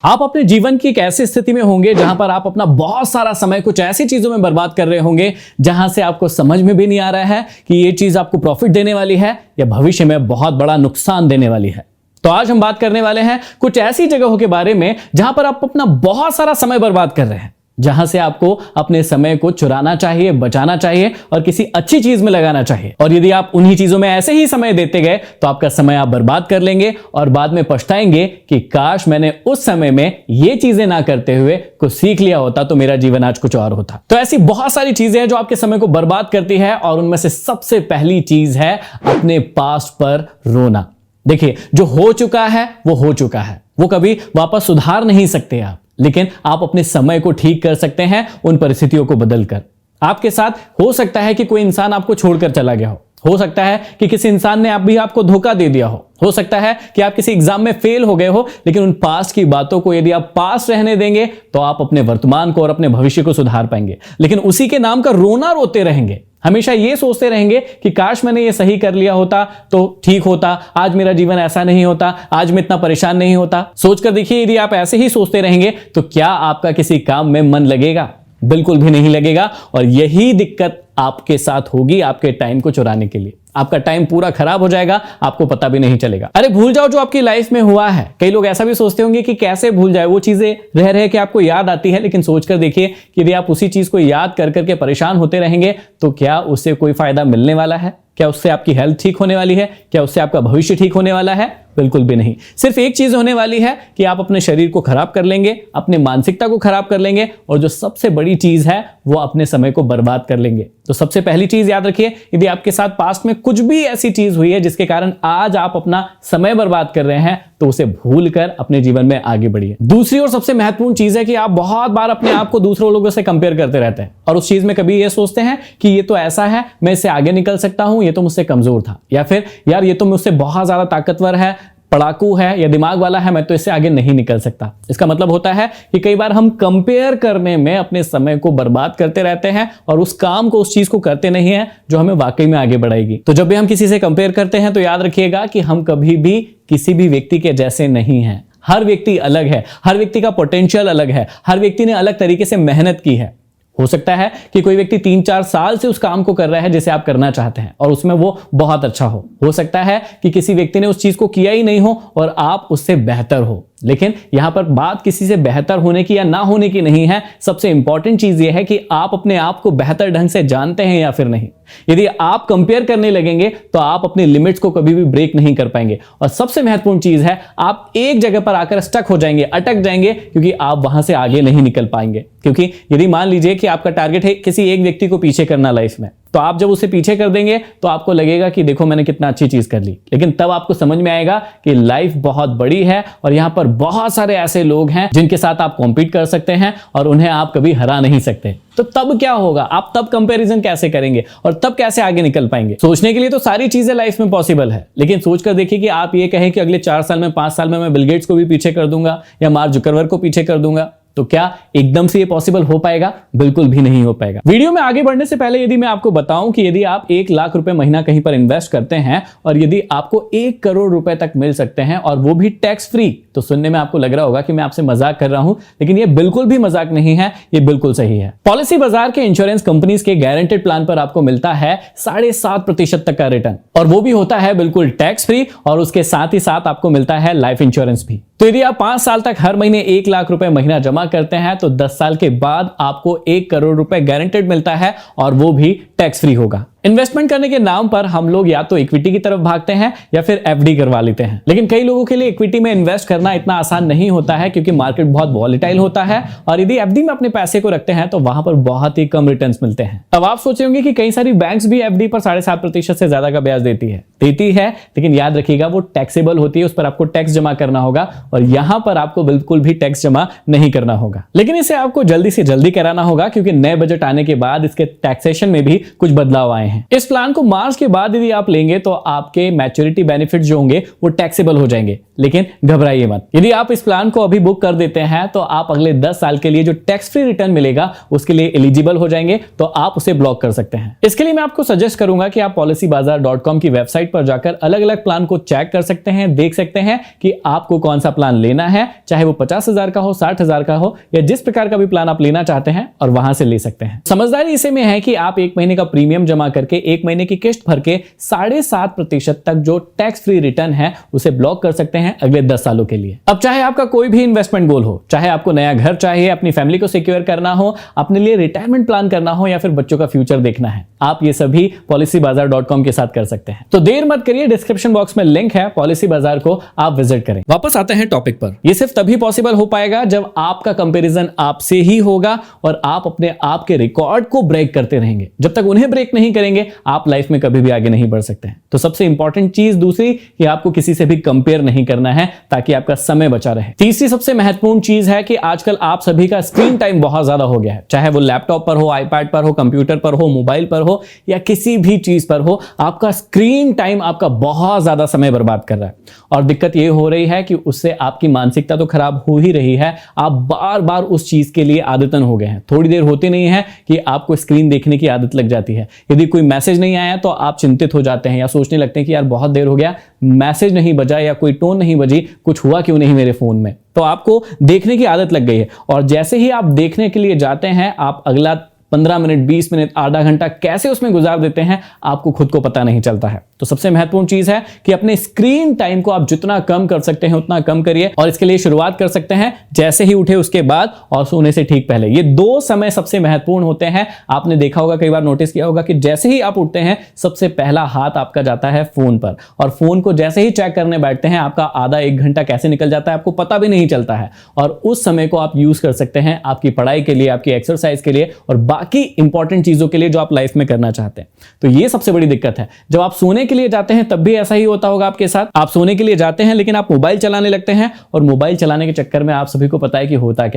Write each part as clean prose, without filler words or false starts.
आप अपने जीवन की एक ऐसी स्थिति में होंगे जहां पर आप अपना बहुत सारा समय कुछ ऐसी चीजों में बर्बाद कर रहे होंगे जहां से आपको समझ में भी नहीं आ रहा है कि ये चीज आपको प्रॉफिट देने वाली है या भविष्य में बहुत बड़ा नुकसान देने वाली है। तो आज हम बात करने वाले हैं कुछ ऐसी जगहों के बारे में जहां पर आप अपना बहुत सारा समय बर्बाद कर रहे हैं, जहां से आपको अपने समय को चुराना चाहिए, बचाना चाहिए और किसी अच्छी चीज में लगाना चाहिए। और यदि आप उन्हीं चीजों में ऐसे ही समय देते गए तो आपका समय आप बर्बाद कर लेंगे और बाद में पछताएंगे कि काश मैंने उस समय में ये चीजें ना करते हुए कुछ सीख लिया होता तो मेरा जीवन आज कुछ और होता। तो ऐसी बहुत सारी चीजें हैं जो आपके समय को बर्बाद करती है और उनमें से सबसे पहली चीज है अपने पास्ट पर रोना। देखिए, जो हो चुका है वो हो चुका है, वो कभी वापस सुधार नहीं सकते आप, लेकिन आप अपने समय को ठीक कर सकते हैं उन परिस्थितियों को बदलकर। आपके साथ हो सकता है कि कोई इंसान आपको छोड़कर चला गया हो सकता है कि किसी इंसान ने आपको धोखा दे दिया हो सकता है कि आप किसी एग्जाम में फेल हो गए हो, लेकिन उन पास्ट की बातों को यदि आप पास रहने देंगे तो आप अपने वर्तमान को और अपने भविष्य को सुधार पाएंगे। लेकिन उसी के नाम का रोना रोते रहेंगे, हमेशा ये सोचते रहेंगे कि काश मैंने ये सही कर लिया होता तो ठीक होता, आज मेरा जीवन ऐसा नहीं होता, आज मैं इतना परेशान नहीं होता। सोचकर देखिए, यदि आप ऐसे ही सोचते रहेंगे तो क्या आपका किसी काम में मन लगेगा? बिल्कुल भी नहीं लगेगा। और यही दिक्कत आपके साथ होगी आपके टाइम को चुराने के लिए। आपका टाइम पूरा खराब हो जाएगा, आपको पता भी नहीं चलेगा। अरे भूल जाओ जो आपकी लाइफ में हुआ है। कई लोग ऐसा भी सोचते होंगे कि कैसे भूल जाए, वो चीजें रह रहे कि आपको याद आती है, लेकिन सोचकर देखिए कि यदि आप उसी चीज को याद कर करके परेशान होते रहेंगे तो क्या उससे कोई फायदा मिलने वाला है? क्या उससे आपकी हेल्थ ठीक होने वाली है? क्या उससे आपका भविष्य ठीक होने वाला है? बिल्कुल भी नहीं। सिर्फ एक चीज होने वाली है कि आप अपने शरीर को खराब कर लेंगे, अपने मानसिकता को खराब कर लेंगे और जो सबसे बड़ी चीज है वो अपने समय को बर्बाद कर लेंगे। तो सबसे पहली चीज याद रखिए, यदि आपके साथ पास्ट में कुछ भी ऐसी चीज हुई है जिसके कारण आज आप अपना समय बर्बाद कर रहे हैं तो उसे भूलकर अपने जीवन में आगे बढ़िए। दूसरी और सबसे महत्वपूर्ण चीज है कि आप बहुत बार अपने आप को दूसरों लोगों से कंपेयर करते रहते हैं और उस चीज में कभी ये सोचते हैं कि ये तो ऐसा है, मैं इससे आगे निकल सकता हूं, ये तो मुझसे कमजोर था, या फिर यार ये तो मुझसे बहुत ज्यादा ताकतवर है, पढ़ाकू है या दिमाग वाला है, मैं तो इससे आगे नहीं निकल सकता। इसका मतलब होता है कि कई बार हम कंपेयर करने में अपने समय को बर्बाद करते रहते हैं और उस काम को, उस चीज को करते नहीं है जो हमें वाकई में आगे बढ़ाएगी। तो जब भी हम किसी से कंपेयर करते हैं तो याद रखिएगा कि हम कभी भी किसी भी व्यक्ति के जैसे नहीं हैं। हर व्यक्ति अलग है, हर व्यक्ति का पोटेंशियल अलग है, हर व्यक्ति ने अलग तरीके से मेहनत की है। हो सकता है कि कोई व्यक्ति 3-4 साल से उस काम को कर रहा है जिसे आप करना चाहते हैं और उसमें वो बहुत अच्छा हो सकता है कि किसी व्यक्ति ने उस चीज को किया ही नहीं हो और आप उससे बेहतर हो। लेकिन यहां पर बात किसी से बेहतर होने की या ना होने की नहीं है। सबसे इंपॉर्टेंट चीज यह है कि आप अपने आप को बेहतर ढंग से जानते हैं या फिर नहीं। यदि आप कंपेयर करने लगेंगे तो आप अपनी लिमिट्स को कभी भी ब्रेक नहीं कर पाएंगे। और सबसे महत्वपूर्ण चीज है, आप एक जगह पर आकर स्टक हो जाएंगे, अटक जाएंगे, क्योंकि आप वहां से आगे नहीं निकल पाएंगे। क्योंकि यदि मान लीजिए कि आपका टारगेट है किसी एक व्यक्ति को पीछे करना लाइफ में, तो आप जब उसे पीछे कर देंगे तो आपको लगेगा कि देखो मैंने कितना अच्छी चीज कर ली, लेकिन तब आपको समझ में आएगा कि लाइफ बहुत बड़ी है और यहां पर बहुत सारे ऐसे लोग हैं जिनके साथ आप कॉम्पीट कर सकते हैं और उन्हें आप कभी हरा नहीं सकते। तो तब क्या होगा? आप तब कंपैरिजन कैसे करेंगे और तब कैसे आगे निकल पाएंगे? सोचने के लिए तो सारी चीजें लाइफ में पॉसिबल है, लेकिन सोचकर देखिए कि आप ये कहें कि अगले 4 साल में, 5 साल में मैं बिल गेट्स को भी पीछे कर दूंगा या मार्क जुकरबर्ग को पीछे कर दूंगा, तो क्या एकदम से ये पॉसिबल हो पाएगा? बिल्कुल भी नहीं हो पाएगा। वीडियो में आगे बढ़ने से पहले यदि मैं आपको बताऊं कि यदि आप 1 लाख रुपए महीना कहीं पर इन्वेस्ट करते हैं और यदि आपको 1 करोड़ रुपए तक मिल सकते हैं और वो भी टैक्स फ्री, तो सुनने में आपको लग रहा होगा कि मैं आपसे मजाक कर रहा हूं, लेकिन ये बिल्कुल भी मजाक नहीं है, ये बिल्कुल सही है। पॉलिसी बाजार के इंश्योरेंस कंपनीज के गारंटेड प्लान पर आपको मिलता है 7.5% तक का रिटर्न, और वो भी होता है बिल्कुल टैक्स फ्री, और उसके साथ ही साथ आपको मिलता है लाइफ इंश्योरेंस भी। तो यदि आप 5 साल तक हर महीने 1 लाख रुपए महीना जमा करते हैं तो 10 साल के बाद आपको 1 करोड़ रुपए गारंटेड मिलता है, और वो भी टैक्स फ्री होगा। इन्वेस्टमेंट करने के नाम पर हम लोग या तो इक्विटी की तरफ भागते हैं या फिर एफडी करवा लेते हैं, लेकिन कई लोगों के लिए इक्विटी में इन्वेस्ट करना इतना आसान नहीं होता है क्योंकि मार्केट बहुत वॉलेटाइल होता है, और यदि एफडी में अपने पैसे को रखते हैं तो वहां पर बहुत ही कम रिटर्न्स मिलते हैं। अब आप सोचे होंगे कि कई सारी बैंक्स भी एफडी पर 7.5% से ज्यादा का ब्याज देती है, लेकिन याद रखिएगा वो टैक्सेबल होती है, उस पर आपको टैक्स जमा करना होगा और यहां पर आपको बिल्कुल भी टैक्स जमा नहीं करना होगा। लेकिन इसे आपको जल्दी से जल्दी कराना होगा क्योंकि नए बजट आने के बाद इसके टैक्सेशन में भी कुछ बदलाव आए हैं। हैं। इस प्लान को मार्च के बाद यदि आप लेंगे तो आपके मैच्योरिटी बेनिफिट जो होंगे वो टैक्सेबल हो जाएंगे, लेकिन घबराइए मत। यदि आप इस प्लान को अभी बुक कर देते हैं तो आप अगले 10 साल के लिए जो टैक्स फ्री रिटर्न मिलेगा उसके लिए एलिजिबल हो जाएंगे, तो आप उसे ब्लॉक कर सकते हैं। इसके लिए मैं आपको सजेस्ट करूंगा कि आप policybazaar.com की वेबसाइट पर जाकर अलग अलग प्लान को चेक कर सकते हैं, देख सकते हैं कि आपको कौन सा प्लान लेना है, चाहे वो 50,000 का हो, 60,000 का हो, या जिस प्रकार का भी प्लान आप लेना चाहते हैं, और वहां से ले सकते हैं। समझदारी इसे में है कि आप 1 महीने का प्रीमियम जमा करके 1 महीने की किस्त भर के 7.5% तक जो टैक्स फ्री रिटर्न है उसे ब्लॉक कर सकते हैं अगले 10 सालों के लिए। अब चाहे आपका कोई भी इन्वेस्टमेंट गोल हो, चाहे आपको नया घर चाहिए, अपनी फैमिली को सिक्योर करना हो, अपने लिए रिटायरमेंट प्लान करना हो, या फिर बच्चों का फ्यूचर देखना है, आप ये सभी policybazaar.com के साथ कर सकते हैं। तो देर मत करिए, डिस्क्रिप्शन बॉक्स में लिंक है, पॉलिसी बाजार को आप विजिट करें। वापस आते हैं टॉपिक पर। यह सिर्फ तभी पॉसिबल हो पाएगा जब आपका कंपैरिजन आपसे ही होगा और आप अपने आप के रिकॉर्ड को ब्रेक करते रहेंगे। जब तक उन्हें ब्रेक नहीं करेंगे आप लाइफ में कभी भी आगे नहीं बढ़ सकते हैं। तो सबसे इंपॉर्टेंट चीज दूसरी कि आपको किसी से भी कंपेयर नहीं करना है ताकि आपका समय बचा रहे। तीसरी सबसे महत्वपूर्ण चीज है कि आजकल आप सभी का स्क्रीन टाइम बहुत ज्यादा हो गया है, चाहे वो लैपटॉप पर हो, आईपैड पर हो, कंप्यूटर पर हो, मोबाइल पर हो, या किसी भी चीज पर हो, आपका स्क्रीन टाइम आपका बहुत ज्यादा समय बर्बाद कर रहा है। और दिक्कत यह हो रही है कि उससे आपकी मानसिकता तो खराब हो ही रही है, आप बार बार उस चीज के लिए आदतन हो गए हैं। थोड़ी देर होती नहीं है कि आपको स्क्रीन देखने की आदत लग जाती है। यदि कोई मैसेज नहीं आया तो आप चिंतित हो जाते हैं या सोचने लगते हैं कि यार बहुत देर हो गया, मैसेज नहीं बजा या कोई टोन नहीं बजी, कुछ हुआ क्यों नहीं मेरे फोन में। तो आपको देखने की आदत लग गई है, और जैसे ही आप देखने के लिए जाते हैं आप अगला 15 मिनट, 20 मिनट, आधा घंटा कैसे उसमें गुजार देते हैं आपको खुद को पता नहीं चलता है। तो सबसे महत्वपूर्ण चीज है कि अपने स्क्रीन टाइम को आप जितना कम कर सकते हैं उतना कम करिए, और इसके लिए शुरुआत कर सकते हैं जैसे ही उठे उसके बाद और सोने से ठीक पहले। ये 2 समय सबसे महत्वपूर्ण होते हैं। आपने देखा होगा, कई बार नोटिस किया होगा कि जैसे ही आप उठते हैं सबसे पहला हाथ आपका जाता है फोन पर, और फोन को जैसे ही चेक करने बैठते हैं आपका आधा 1 घंटा कैसे निकल जाता है आपको पता भी नहीं चलता है। और उस समय को आप यूज कर सकते हैं आपकी पढ़ाई के लिए, आपकी एक्सरसाइज के लिए और बाकी इंपॉर्टेंट चीजों के लिए जो आप लाइफ में करना चाहते हैं। तो ये सबसे बड़ी दिक्कत है। जब आप सोने के लिए जाते हैं तब भी ऐसा ही होता होगा आपके साथ। आप सोने के लिए जाते हैं लेकिन आप मोबाइल चलाने लगते हैं, और मोबाइल चलाने के चक्कर में आप सभी को पता है कि होता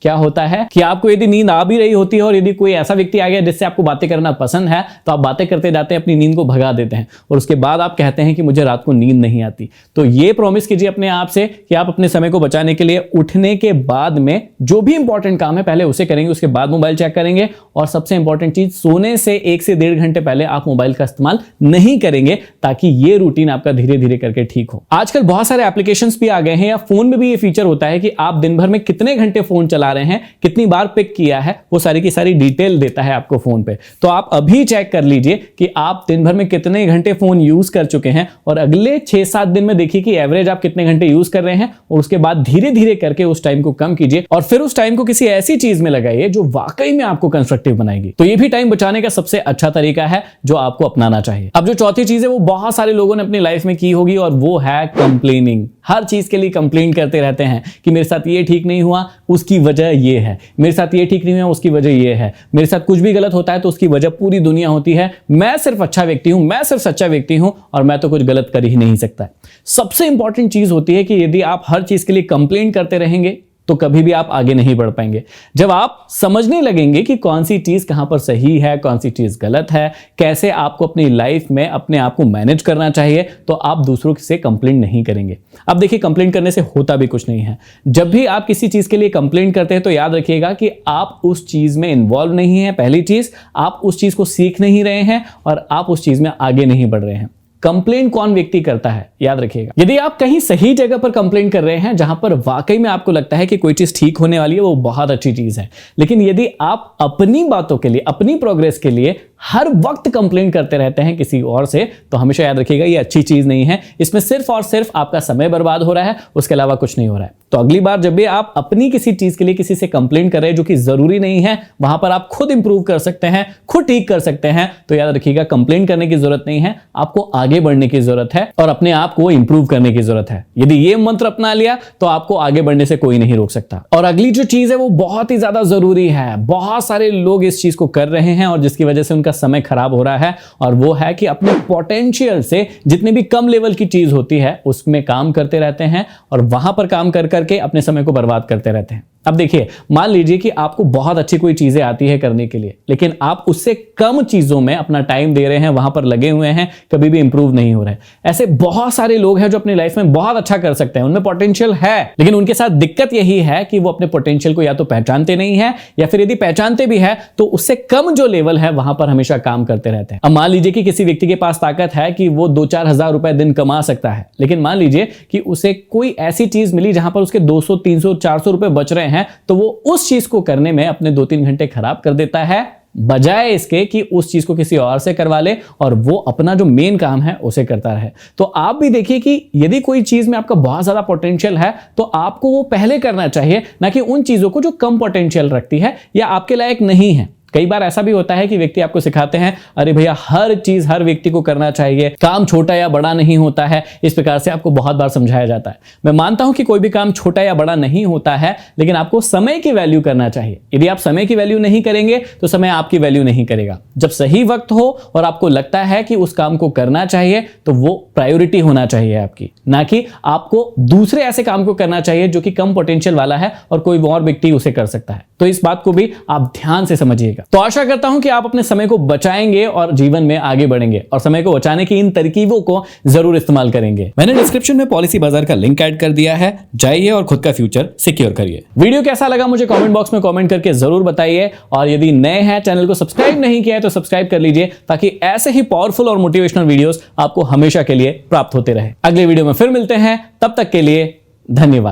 क्या होता है कि आपको यदि नींद आ भी रही होती है और यदि कोई ऐसा व्यक्ति आ गया जिससे आपको बातें करना पसंद है तो आप बातें करते जाते हैं, अपनी नींद को भगा देते हैं, और उसके बाद आप कहते हैं कि मुझे रात को नींद नहीं आती। तो ये प्रॉमिस कीजिए अपने आप से कि आप अपने समय को बचाने के लिए उठने के बाद में जो भी इंपॉर्टेंट काम है पहले उसे करेंगे, उसके बाद मोबाइल चेक करेंगे, और सबसे इंपॉर्टेंट चीज सोने से 1 से 1.5 घंटे पहले आप मोबाइल का इस्तेमाल नहीं करेंगे, ताकि ये रूटीन आपका धीरे धीरे करके ठीक हो। आजकल बहुत सारे एप्लीकेशंस भी आ गए हैं, या फोन में भी ये फीचर होता है कि आप दिन भर में कितने घंटे फोन चला रहे हैं, कितनी बार पिक किया है, वो सारी की सारी डिटेल देता है आपको फोन पे। तो आप अभी चेक कर लीजिए कि आप दिन भर में कितने घंटे फोन यूज कर चुके हैं, और अगले 6-7 दिन में देखिए कि एवरेज आप कितने घंटे यूज कर रहे हैं, और उसके बाद धीरे धीरे करके उस टाइम को कम कीजिए, और फिर उस टाइम को किसी ऐसी चीज में लगाइए जो वाकई में आपको कंस्ट्रक्टिव बनाएगी। तो ये भी टाइम बचाने का सबसे अच्छा तरीका है जो आपको अपनाना चाहिए। अब जो चौथी चीज है वो बहुत सारे लोगों ने अपनी लाइफ में की होगी, और वो है कंप्लेनिंग। हर चीज के लिए कंप्लेन करते रहते हैं कि मेरे साथ ये ठीक नहीं हुआ, उसकी वजह ये है, मेरे साथ ये ठीक नहीं हुआ, उसकी वजह ये है, मेरे साथ कुछ भी गलत होता है तो उसकी वजह पूरी दुनिया होती है, मैं सिर्फ अच्छा व्यक्ति हूं, मैं सिर्फ सच्चा व्यक्ति हूं, और मैं तो कुछ गलत कर ही नहीं सकता। सबसे इंपॉर्टेंट चीज होती है कि यदि आप हर चीज के लिए कंप्लेन करते रहेंगे तो कभी भी आप आगे नहीं बढ़ पाएंगे। जब आप समझने लगेंगे कि कौन सी चीज कहां पर सही है, कौन सी चीज गलत है, कैसे आपको अपनी लाइफ में अपने आप को मैनेज करना चाहिए, तो आप दूसरों से कंप्लेंट नहीं करेंगे। अब देखिए, कंप्लेंट करने से होता भी कुछ नहीं है। जब भी आप किसी चीज के लिए कंप्लेंट करते हैं तो याद रखिएगा कि आप उस चीज में इन्वॉल्व नहीं है। पहली चीज, आप उस चीज को सीख नहीं रहे हैं, और आप उस चीज में आगे नहीं बढ़ रहे हैं। कंप्लेंट कौन व्यक्ति करता है, याद रखिएगा। यदि आप कहीं सही जगह पर कंप्लेंट कर रहे हैं, जहां पर वाकई में आपको लगता है कि कोई चीज ठीक होने वाली है, वो बहुत अच्छी चीज है। लेकिन यदि आप अपनी बातों के लिए, अपनी प्रोग्रेस के लिए हर वक्त कंप्लेंट करते रहते हैं किसी और से, तो हमेशा याद रखिएगा ये अच्छी चीज नहीं है। इसमें सिर्फ और सिर्फ आपका समय बर्बाद हो रहा है, उसके अलावा कुछ नहीं हो रहा है। तो अगली बार जब भी आप अपनी किसी चीज के लिए किसी से कंप्लेंट कर रहे हैं जो कि जरूरी नहीं है, वहां पर आप खुद इंप्रूव कर सकते हैं, खुद ठीक कर सकते हैं, तो याद रखिएगा कंप्लेंट करने की जरूरत नहीं है, आपको आगे बढ़ने की जरूरत है और अपने आप को इंप्रूव करने की जरूरत है। यदि ये मंत्र अपना लिया तो आपको आगे बढ़ने से कोई नहीं रोक सकता। और अगली जो चीज है वो बहुत ही ज्यादा जरूरी है। बहुत सारे लोग इस चीज को कर रहे हैं और जिसकी वजह से उनका आपका समय खराब हो रहा है, और वो है कि अपने पोटेंशियल से जितने भी कम लेवल की चीज होती है उसमें काम करते रहते हैं और वहां पर काम कर करके अपने समय को बर्बाद करते रहते हैं। अब देखिए, मान लीजिए कि आपको बहुत अच्छी कोई चीजें आती है करने के लिए, लेकिन आप उससे कम चीजों में अपना टाइम दे रहे हैं, वहां पर लगे हुए हैं, कभी भी इंप्रूव नहीं हो रहे। ऐसे बहुत सारे लोग हैं जो अपनी लाइफ में बहुत अच्छा कर सकते हैं, उनमें पोटेंशियल है, लेकिन उनके साथ दिक्कत यही है कि वो अपने पोटेंशियल को या तो पहचानते नहीं है, या फिर यदि पहचानते भी है तो उससे कम जो लेवल है वहां पर हमेशा काम करते रहते हैं। अब मान लीजिए कि किसी व्यक्ति के पास ताकत है कि वो 2-4 हजार रुपए दिन कमा सकता है, लेकिन मान लीजिए कि उसे कोई ऐसी चीज मिली जहां पर उसके 200, 300, 400 रुपए बच रहे हैं, तो वो उस चीज को करने में अपने 2-3 घंटे खराब कर देता है, बजाय इसके कि उस चीज को किसी और से करवा ले और वो अपना जो मेन काम है उसे करता रहे। तो आप भी देखिए कि यदि कोई चीज में आपका बहुत ज्यादा पोटेंशियल है तो आपको वो पहले करना चाहिए, ना कि उन चीजों को जो कम पोटेंशियल रखती है या आपके लायक नहीं है। कई बार ऐसा भी होता है कि व्यक्ति आपको सिखाते हैं, अरे भैया हर चीज हर व्यक्ति को करना चाहिए, काम छोटा या बड़ा नहीं होता है, इस प्रकार से आपको बहुत बार समझाया जाता है। मैं मानता हूं कि कोई भी काम छोटा या बड़ा नहीं होता है, लेकिन आपको समय की वैल्यू करना चाहिए। यदि आप समय की वैल्यू नहीं करेंगे तो समय आपकी वैल्यू नहीं करेगा। जब सही वक्त हो और आपको लगता है कि उस काम को करना चाहिए तो वो प्रायोरिटी होना चाहिए आपकी, ना कि आपको दूसरे ऐसे काम को करना चाहिए जो कि कम पोटेंशियल वाला है और कोई और व्यक्ति उसे कर सकता है। तो इस बात को भी आप ध्यान से समझिएगा। तो आशा करता हूं कि आप अपने समय को बचाएंगे और जीवन में आगे बढ़ेंगे, और समय को बचाने की इन तरकीबों को जरूर इस्तेमाल करेंगे। मैंने डिस्क्रिप्शन में पॉलिसी बाजार का लिंक ऐड कर दिया है, जाइए और खुद का फ्यूचर सिक्योर करिए। वीडियो कैसा लगा मुझे कमेंट बॉक्स में कमेंट करके जरूर बताइए, और यदि नए हैं, चैनल को सब्सक्राइब नहीं किया है तो सब्सक्राइब कर लीजिए, ताकि ऐसे ही पावरफुल और मोटिवेशनल वीडियोस आपको हमेशा के लिए प्राप्त होते रहे। अगले वीडियो में फिर मिलते हैं, तब तक के लिए धन्यवाद।